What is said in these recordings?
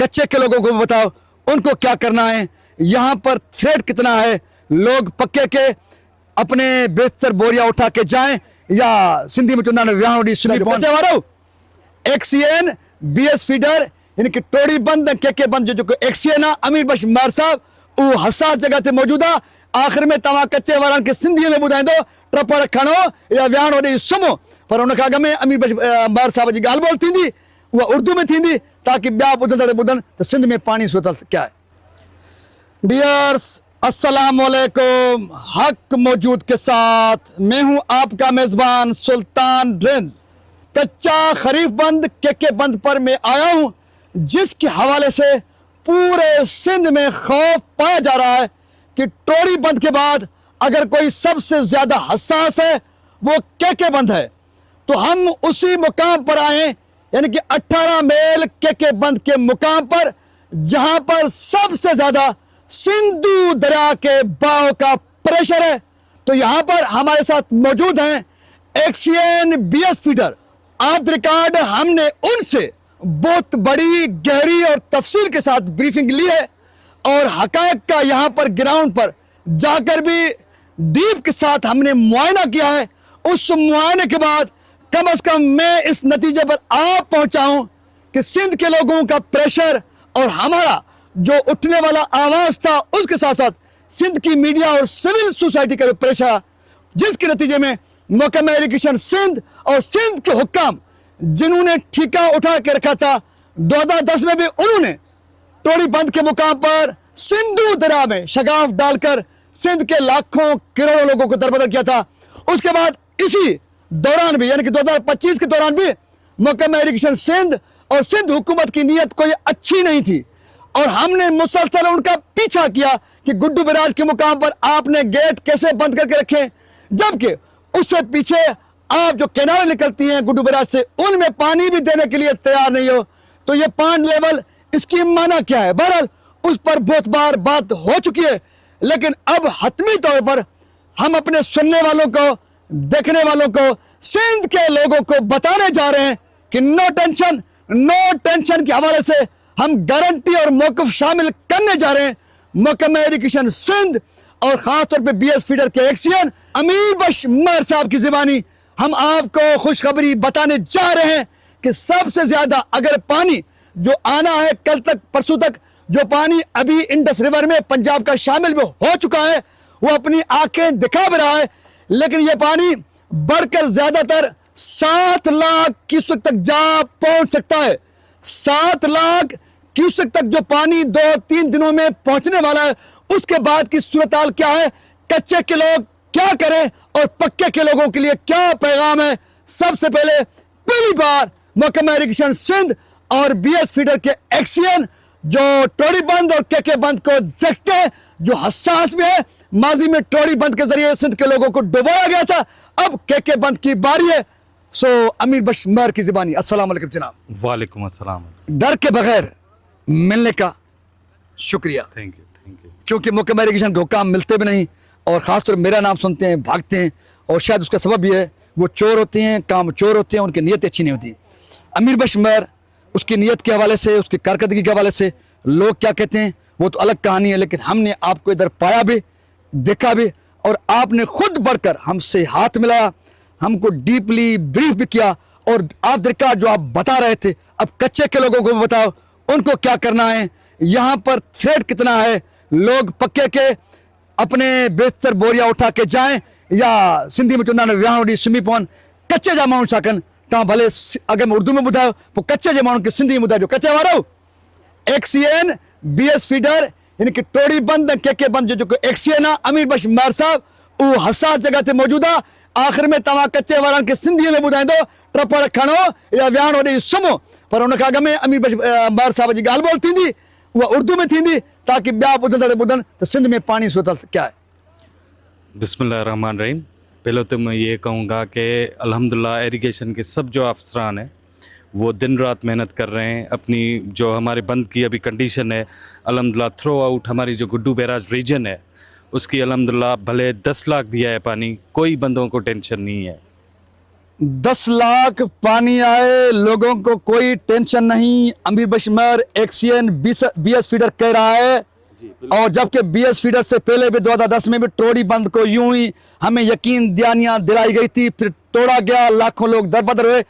कच्चे के लोगों को बताओ उनको क्या करना है, यहाँ पर थ्रेट कितना है, लोग पक्के के अपने बेहतर बोरिया उठा के जाएं या सिंधी में चुनाव विहाड़ी सुनी पहुंचे वारो एक्सीएन बीएस फीडर इनकी टोड़ी बंद के बंद जो एक्सीएन अमीर बख्श मार साहब वो हसास जगह ते मौजूद है। आखिर में तवा कच्चे वारन के सिंधी में बुधाइंदो ट्रपड़ खणो या विहाड़ी सुमो, पर उन अॻ में अमीर बख्श मार साहब जी ॻाल्हि ॿोल थींदी वो उर्दू में थींदी ताकि ॿिया ॿुधंदड़ तो सिंध में पानी सूरत क्या है। डियर्स अस्सलाम वालेकुम, हक मौजूद के साथ मैं हूं आपका मेजबान सुल्तान रिंद। कच्चा खरीफ बंद के बंद पर मैं आया हूं, जिसके हवाले से पूरे सिंध में खौफ पाया जा रहा है कि टोड़ी बंद के बाद अगर कोई सबसे ज्यादा हसास है वो के बंद है। तो हम उसी मुकाम पर आए, यानी कि 18 मील के बंद के मुकाम पर, जहां पर सबसे ज्यादा सिंधु दरिया के बहाव का प्रेशर है। तो यहां पर हमारे साथ मौजूद हैं XEN BS feeder. Off the record हमने उनसे बहुत बड़ी गहरी और तफसील के साथ ब्रीफिंग ली है और हकायक का यहां पर ग्राउंड पर जाकर भी डीप के साथ हमने मुआयना किया है। उस मुआयने के बाद कम से कम मैं इस नतीजे पर आ पहुंचा हूं कि सिंध के लोगों का प्रेशर और हमारा जो उठने वाला आवाज था उसके साथ साथ सिंध की मीडिया और सिविल सोसाइटी का प्रेशर, जिसके नतीजे में महकमा इरिगेशन सिंध और सिंध के हुक्काम जिन्होंने ठेका उठा के रखा था 2010 में भी उन्होंने टोड़ी बंद के मुकाम पर सिंधु दरिया में शगाफ डालकर सिंध के लाखों करोड़ों लोगों को दरबदर किया था। उसके बाद इसी दौरान भी यानी कि 2025 के दौरान भी महकमा इरिगेशन सिंध और सिंध हुकूमत की नीयत कोई अच्छी नहीं थी और हमने मुसलसल उनका पीछा किया कि गुड्डू बराज के मुकाम पर आपने गेट कैसे बंद करके रखे, जबकि उससे पीछे आप जो कैनाल निकलती हैं गुड्डू बराज से उनमें पानी भी देने के लिए तैयार नहीं हो। तो ये पांड लेवल इसकी माना क्या है। बहरहाल उस पर बहुत बार बात हो चुकी है, लेकिन अब हतमी तौर पर हम अपने सुनने वालों को, देखने वालों को, सिंध के लोगों को बताने जा रहे हैं कि नो टेंशन के हवाले से हम गारंटी और मौकफ शामिल करने जा रहे हैं। महकमा इरिगेशन सिंध और खास तौर पे बीएस फीडर के एक्सीएन अमीर बख्श मार साहब की ज़बानी हम आपको खुशखबरी बताने जा रहे हैं कि सबसे ज्यादा अगर पानी जो आना है कल तक परसों तक, जो पानी अभी इंडस रिवर में पंजाब का शामिल में हो चुका है वो अपनी आंखें दिखा भी रहा है, लेकिन ये पानी बढ़कर ज्यादातर 7 लाख क्यूसेक तक जा पहुंच सकता है। 7 लाख क्यूसेक तक जो पानी 2-3 दिनों में पहुंचने वाला है, उसके बाद की सूरत हाल क्या है, कच्चे के लोग क्या करें और पक्के के लोगों के लिए क्या पैगाम है। सबसे पहली बार महकमा इरिगेशन सिंध और बीएस फीडर के एक्सीएन जो टोड़ी बंद और के बंद को देखते हैं, जो हसास में है। माजी में टोड़ी बंद के जरिए सिंध के लोगों को डुबाया गया था, अब के बंद की बारी है। सो अमीर बख्श मार की ज़बानी, अस्सलाम वालेकुम जनाब। वालेकुम अस्सलाम। डर के बगैर मिलने का शुक्रिया, थैंक यू। क्योंकि महकमा इरिगेशन को काम मिलते भी नहीं और ख़ासतौर मेरा नाम सुनते हैं भागते हैं, और शायद उसका सबब यह है वो चोर होते हैं, काम चोर होते हैं, उनकी नीयत अच्छी नहीं होती। अमीर बख्श मार उसकी नीयत के हवाले से, उसकी कारकर्दगी के हवाले से लोग क्या कहते हैं वो तो अलग कहानी है, लेकिन हमने आपको इधर पाया भी, देखा भी, और आपने खुद बढ़कर हमसे हाथ मिलाया, हमको डीपली ब्रीफ भी किया। और ऑफ द रिकॉर्ड जो आप बता रहे थे, अब कच्चे के लोगों को बताओ उनको क्या करना है, यहाँ पर थ्रेट कितना है, लोग पक्के के अपने बेहतर बोरिया उठा के जाएं या सिंधी में चुनाव विहाड़ी सुम्ही पवन कच्चे जा माण्हू छा कनि। तव्हां भले अगर मैं उर्दू में ॿुधायो पोइ कच्चे जे माण्हुनि खे सिंधी में ॿुधाइजो। कच्चे वारो एक्सीएन बीएस फीडर यानी कि टोड़ी बंद के बंद जो एक्सीएन आहे अमीर बख्श मार साहब वो हसास जगह ते मौजूद आहे। आखिर में तव्हां कच्चे वारनि खे सिंधीअ में ॿुधाईंदो ट्रपड़ खणो या विहाणो ॾेई सुम्हो, पर उन खां अॻ में अमीर बख्श मार साहब जी ॻाल्हि ॿोल थींदी उहा उर्दू में थींदी ताकि ॿिया ॿुधंदड़ ॿुधनि त सिंध में पानी सूरत क्या है। बिस्मिल्लाहिर्रहमानिर्रहीम। पहले तो मैं ये कहूँगा कि अल्हम्दुलिल्लाह इरिगेशन के सब जो अफसरान हैं वो दिन रात मेहनत कर रहे हैं। अपनी जो हमारे बंद की अभी कंडीशन है अल्हम्दुलिल्लाह थ्रू आउट हमारी जो गुड्डू बैराज रीजन है उसकी अल्हम्दुलिल्लाह भले 10 लाख भी आए पानी, कोई बंदों को टेंशन नहीं है। 10 लाख पानी आए, लोगों को कोई टेंशन नहीं। अमीर बशमर एक्सियन बीएस फीडर कह रहा है, और जबकि बीएस फीडर से पहले भी 2010 में भी टोड़ी बंद को यूं ही हमें यकीन दिलाई गई थी, फिर तोड़ा गया, लाखों लोग दरबदर हुए।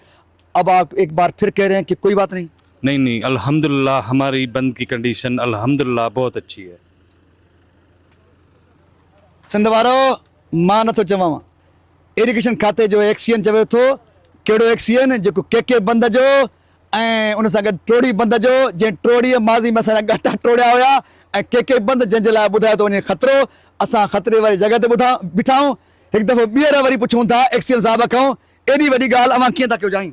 अब आप एक बार फिर कह रहे हैं कि कोई बात नहीं। नहीं, अल्हम्दुलिल्लाह हमारी बंद की कंडीशन अल्हम्दुलिल्लाह बहुत अच्छी है। सिंध वारो मां नथो चवां, इरिगेशन खाते जो एक्सियन चवे थो, कहिड़ो एक्सियन जेको के बंद जो ऐं उन सां गॾु टोड़ी बंद जो, जंहिं टोड़ीअ माज़ी में असांजा गाटा टोड़िया हुया, ऐं के बंद जंहिंजे लाइ ॿुधायो थो वञे ख़तरो। असां ख़तरे वारी जॻह ते बीठा आहियूं। हिकु दफ़ो ॿीहर वरी पुछूं था एक्सियन साहिब खां, एॾी वॾी ॻाल्हि अवां कीअं था कयो ॼाणी?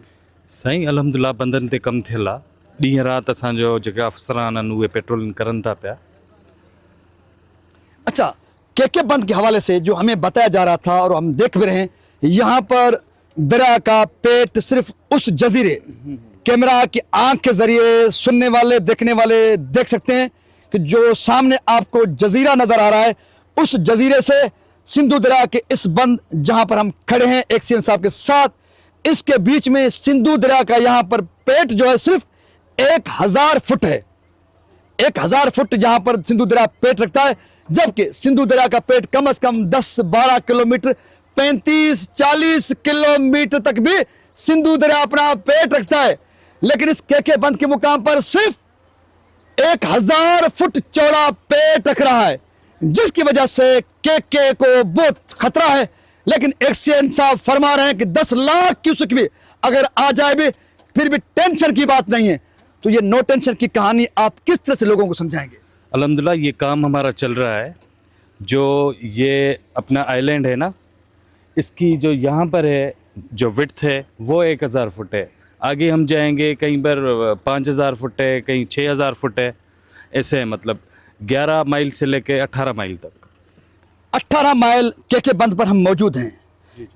साईं अल्हम्दुलिल्लाह बंदनि ते कमु थियल आहे, ॾींहं राति असांजो जेके अफ़सरान आहिनि उहे पेट्रोलिंग करनि था पिया। अच्छा, के बंद के हवाले से जो हमें बताया जा रहा था और हम देख भी रहे हैं, यहाँ पर दरिया का पेट सिर्फ उस जजीरे, कैमरा की आंख के जरिए सुनने वाले देखने वाले देख सकते हैं कि जो सामने आपको जजीरा नजर आ रहा है, उस जजीरे से सिंधु दरिया के इस बंद जहां पर हम खड़े हैं एक्सियन साहब के साथ, इसके बीच में सिंधु दरिया का यहाँ पर पेट जो है सिर्फ 1000 फुट है। 1000 फुट जहां पर सिंधु दरिया पेट रखता है, जबकि सिंधु दरिया का पेट कम से कम 10-12 किलोमीटर, 35-40 किलोमीटर तक भी सिंधु दरिया अपना पेट रखता है। लेकिन इस के बंद के मुकाम पर सिर्फ 1000 फुट चौड़ा पेट रख रहा है, जिसकी वजह से के को बहुत खतरा है। लेकिन एक्सियन साहब फरमा रहे हैं कि 10 लाख क्यूसेक भी अगर आ जाए भी फिर भी टेंशन की बात नहीं है। तो ये नो टेंशन की कहानी आप किस तरह से लोगों को समझाएंगे? अल्हम्दुलिल्लाह ये काम हमारा चल रहा है। जो ये अपना आइलैंड है ना, इसकी जो यहाँ पर है जो विड्थ है वो 1000 फुट है। आगे हम जाएंगे कहीं पर 5000 फुट है, कहीं 6000 फुट है, ऐसे है। मतलब 11 माइल से लेके 18 माइल तक। 18 माइल के बंद पर हम मौजूद हैं।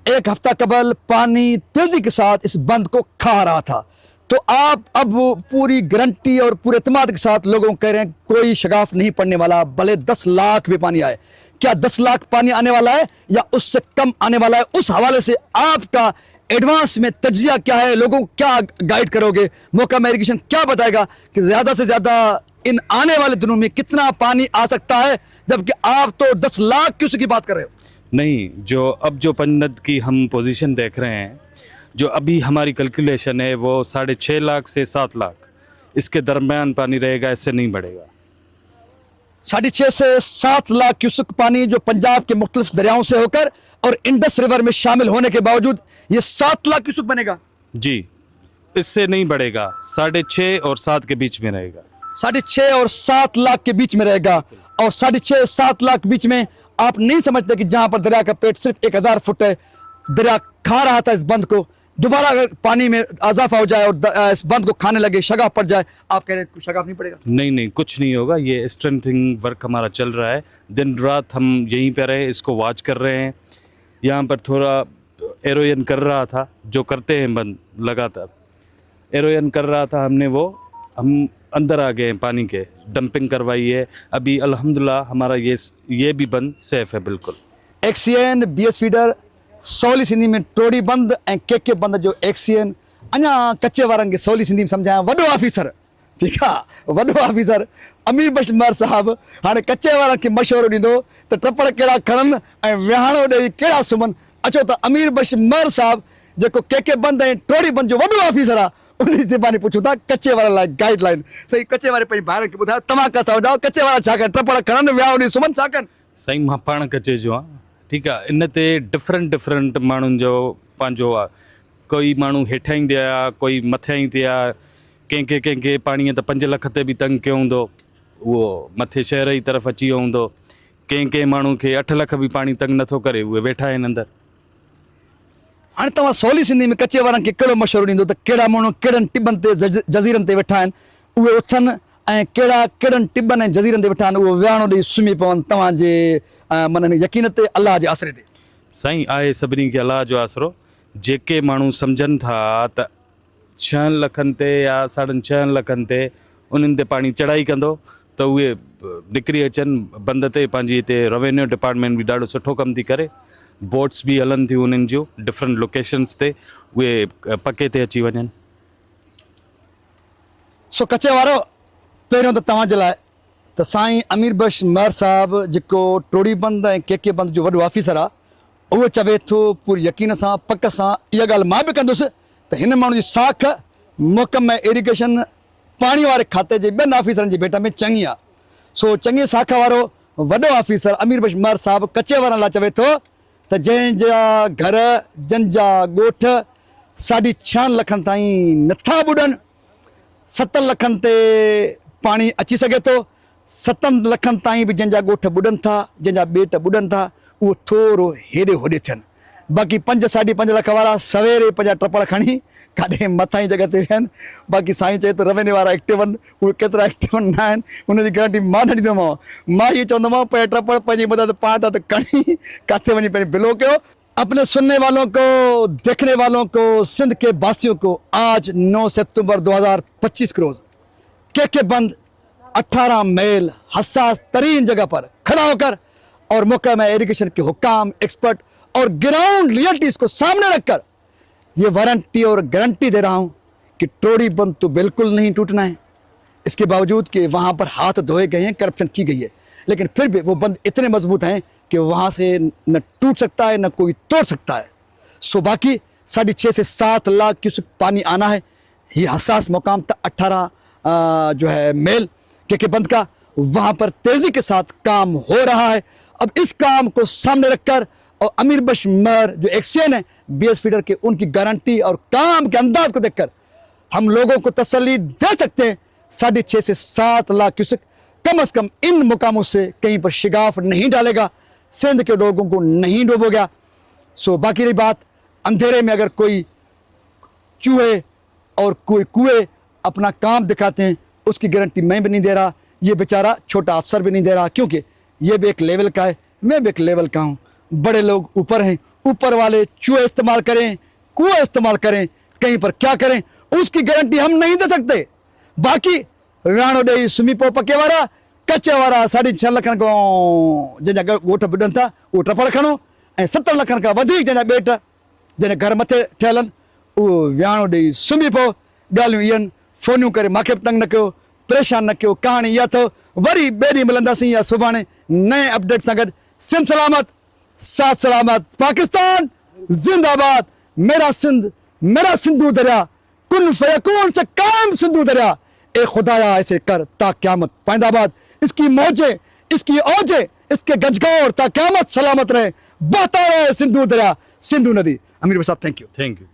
एक हफ्ता कबल पानी तेजी के साथ इस बंद को खा रहा था। तो आप अब पूरी गारंटी और पूरे एतमाद के साथ लोगों को कह रहे हैं कोई शगाफ नहीं पड़ने वाला, भले 10 लाख भी पानी आए। क्या 10 लाख पानी आने वाला है या उससे कम आने वाला है? उस हवाले से आपका एडवांस में तज्जिया क्या है? लोगों को क्या गाइड करोगे? महकमा इरिगेशन क्या बताएगा कि ज़्यादा से ज़्यादा इन आने वाले दिनों में कितना पानी आ सकता है, जबकि आप तो 10 लाख क्यूसेक की बात कर रहे हो? नहीं, जो पंजनद की हम पोजीशन देख रहे हैं, जो अभी हमारी कैलकुलेशन है वो 6.5 लाख से 7 लाख इसके दरमियान पानी रहेगा, इससे नहीं बढ़ेगा। 6.5 से 7 लाख क्यूसेक पानी जो पंजाब के मुख्तलिफ दरियाओं से होकर और इंडस रिवर में शामिल होने के बावजूद ये 7 लाख क्यूसेक बनेगा? जी, इससे नहीं बढ़ेगा, 6.5 और 7 के बीच में रहेगा। 6.5 और 7 लाख के बीच में रहेगा। और 6.5-7 लाख के बीच में आप नहीं समझते कि जहां पर दरिया का पेट सिर्फ 1000 फुट है, दरिया खा रहा था इस बंद को, दोबारा अगर पानी में इजाफा हो जाए और इस बंद को खाने लगे, शगाफ पड़ जाए, आप कह रहे हैं शगाफ नहीं पड़ेगा? नहीं, कुछ नहीं होगा। ये स्ट्रेंथिंग वर्क हमारा चल रहा है, दिन रात हम यहीं पर रहे, इसको वॉच कर रहे हैं। यहाँ पर थोड़ा एरोजन कर रहा था, जो करते हैं बंद लगातार एरोजन कर रहा था हमने, वो हम अंदर आ गए हैं, पानी के डंपिंग करवाई है। अभी अल्हम्दुलिल्लाह हमारा ये भी बंद सेफ है बिल्कुल। एक्सियन बीएस फीडर सवली सिंधी में टोड़ी बंद ऐं के बंद जो एक्सियन अञा कच्चे वारनि खे सवली सिंधी में सम्झायां, वॾो ऑफिसर, ठीकु आहे, वॾो ऑफिसर अमीर बशमर साहब हाणे कच्चे वारनि खे मशवरो ॾींदो त टपड़ कहिड़ा खणनि ऐं विहाणो ॾेई कहिड़ा सुम्हनि। अचो त अमीर बशमर साहब जेको के बंद ऐं टोड़ी बंद जो वॾो ऑफिसर आहे, उन ज़बानी पुछूं था कच्चे वारनि लाइ गाइडलाइन। सही, कच्चे वारे पंहिंजे भाइरनि खे ॿुधायो तव्हां किथां वञो, कच्चे वारा छा कनि, टपड़ खणनि विहाणो ॾेई सुम्हनि, छा कनि? साईं मां पाण कच्चे जो आहियां, ठीकु आहे। इन ते डिफरेंट माण्हुनि जो पंहिंजो आहे। कोई माण्हू हेठां ईंदे आहे, कोई मथियां ईंदे आहे। कंहिंखे पाणीअ त 5 लख ते बि तंग कयो हूंदो, उहो मथे शहर जी तरफ़ अची वियो हूंदो। कंहिं माण्हू खे 8 लख बि पाणी तंग नथो करे, उहे वेठा आहिनि अंदरि। हाणे तव्हां सवली सिंधी में कच्चे वारनि खे कहिड़ो मशवरो ॾींदो त कहिड़ा माण्हू कहिड़नि टिबनि ते जज़ीरनि ते वेठा आहिनि उहे उथनि ऐं कहिड़नि टिबनि ऐं जज़ीरनि ते वेठा आहिनि उहो विहाणो ॾेई सुम्ही पवनि तव्हांजे मन में यकीन ते, अलाह जे आसरे ते? साईं आहे सभिनी खे अलाह जो आसरो। जेके माण्हू सम्झनि था त 6 लखनि ते या 6.5 लखनि ते उन्हनि ते पाणी चढ़ाई कंदो त उहे निकिरी अचनि बंद ते। पंहिंजी हिते रेवेन्यू डिपार्टमेंट बि ॾाढो सुठो कमु थी करे। बोट्स भी हलन थियूं उन्हनि जो डिफरेंट लोकेशंस ते उहे पके ते अची वञनि। सो कचे वारो पहिरियों त तव्हांजे लाइ त साईं अमीर बख्श मर साहब जेको टोड़ी बंद ऐं के बंद जो वॾो ऑफिसर आहे उहो चवे थो पूरी यकीन सां पक सां इहा ॻाल्हि मां बि कंदुसि त हिन माण्हू जी साख मुकम इरिगेशन पाणी वारे खाते जे ॿियनि ऑफिसरनि जी भेट में चङी आहे। सो चङी साख वारो वॾो ऑफिसर अमीर बख्श मर साहब कचे वारनि लाइ चवे थो त जंहिंजा घर जंहिंजा ॻोठ 6.5 लखनि ताईं नथा ॿुॾनि, 7 लखनि ते पाणी अची सघे थो, 7 लखनि ताईं बि जंहिंजा ॻोठ ॿुॾनि था, जंहिंजा ॿेट ॿुॾनि था, उहो थोरो हेॾे होॾे थियनि। बाक़ी 5-5.5 लख वारा सवेरे पंहिंजा टपड़ खणी काॾे मथां ई जॻह ते विहनि। बाक़ी साईं चए थो रवेन्यू वारा एक्टिव आहिनि, उहे केतिरा एक्टिव न आहिनि उनजी गारंटी मां न ॾींदोमांव। मां इहो चवंदोमांव पंहिंजा टपड़ पंहिंजी मदद पाण था त खणी किथे वञी पंहिंजी बिलो कयो। अपने सुनने वालों को, देखने वालों को, सिंध के वासियों को आज 9 सितंबर 2025 को रोज के बंद 18 मील हसास तरीन जगह पर खड़ा होकर और महकमा इरिगेशन के हुकाम, एक्सपर्ट और ग्राउंड रियलिटीज को सामने रखकर ये वारंटी और गारंटी दे रहा हूं कि टोड़ी बंद तो बिल्कुल नहीं टूटना है। इसके बावजूद कि वहां पर हाथ धोए गए हैं, करप्शन की गई है, लेकिन फिर भी वो बंद इतने मजबूत हैं कि वहां से न टूट सकता है न कोई तोड़ सकता है। सो बाकी 6.5 से 7 लाख क्यूसेक पानी आना है। ये हसास मुकाम था 18 जो है मेल के बंद का, वहां पर तेजी के साथ काम हो रहा है। अब इस काम को सामने रखकर और अमीर बख्श मर जो एक्सियन है BS फीडर के, उनकी गारंटी और काम के अंदाज को देखकर हम लोगों को तसल्ली दे सकते हैं 6.5 से 7 लाख क्यूसेक कम से कम इन मुकामों से कहीं पर शिगाफ नहीं डालेगा, सिंध के लोगों को नहीं डूबोगा। सो बाकी रही बात, अंधेरे में अगर कोई चूहे और कोई कुएं अपना काम दिखाते हैं, उसकी गारंटी मैं भी नहीं दे रहा, ये बेचारा छोटा अफसर भी नहीं दे रहा, क्योंकि ये भी एक लेवल का है, मैं भी एक लेवल का हूँ। बड़े लोग ऊपर हैं, ऊपर वाले चूहे इस्तेमाल करें, कुएं इस्तेमाल करें, कहीं पर क्या करें, उसकी गारंटी हम नहीं दे सकते। बाकी राणो ॾेई सुम्ही पो पके वारा, कचे वारा 6.5 लखनि खां जंहिंजा ॻोठ ॿुॾनि था उहो टपड़ खणो, ऐं 70 लखनि खां वधीक जंहिंजा ॿेट जंहिंजा घर मथे ठहियल आहिनि उहो विहाणो ॾेई सुम्ही पओ। ॻाल्हियूं इहे आहिनि, फ़ोनियूं करे मूंखे बि तंग न कयो, परेशान न कयो। कहाणी इहा अथव, वरी ॿिए ॾींहुं मिलंदासीं या सुभाणे नए अपडेट सां गॾु। सिंध सलामत, साथ सलामत, पाकिस्तान जिंदाबाद। मेरा सिंध, मेरा सिंधु दरिया, कुन फयकून से कायम सिंधु दरिया, ए खुदाया ऐसे कर ता क़यामत पाइंदाबाद। इसकी मौजें, इसकी औजें, इसके गजगौर ता क़यामत सलामत रहे, बहता रहे सिंधु दरिया, सिंधु नदी। अमीर साहब थैंक यू। Thank you.